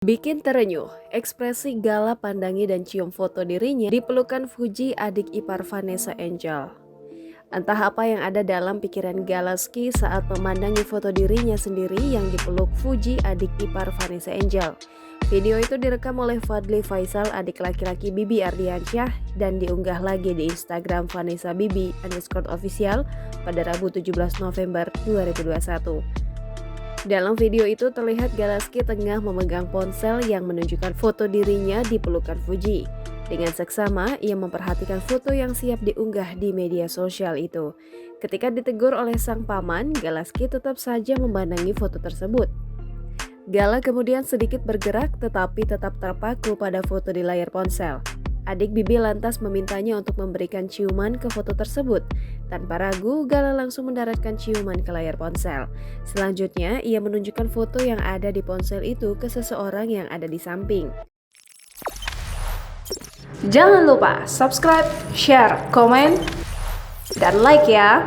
Bikin terenyuh, ekspresi Gala pandangi dan cium foto dirinya di pelukan Fuji adik ipar Vanessa Angel. Entah apa yang ada dalam pikiran Galaski saat memandangi foto dirinya sendiri yang dipeluk Fuji adik ipar Vanessa Angel. Video itu direkam oleh Fadly Faisal adik laki-laki Bibi Ardiansyah dan diunggah lagi di Instagram Vanessa Bibi_official pada Rabu 17 November 2021. Dalam video itu terlihat Galaski tengah memegang ponsel yang menunjukkan foto dirinya di pelukan Fuji. Dengan seksama, ia memperhatikan foto yang siap diunggah di media sosial itu. Ketika ditegur oleh sang paman, Galaski tetap saja memandangi foto tersebut. Gala kemudian sedikit bergerak tetapi tetap terpaku pada foto di layar ponsel. Adik Bibi lantas memintanya untuk memberikan ciuman ke foto tersebut. Tanpa ragu, Gala langsung mendaratkan ciuman ke layar ponsel. Selanjutnya, ia menunjukkan foto yang ada di ponsel itu ke seseorang yang ada di samping. Jangan lupa subscribe, share, komen, dan like ya!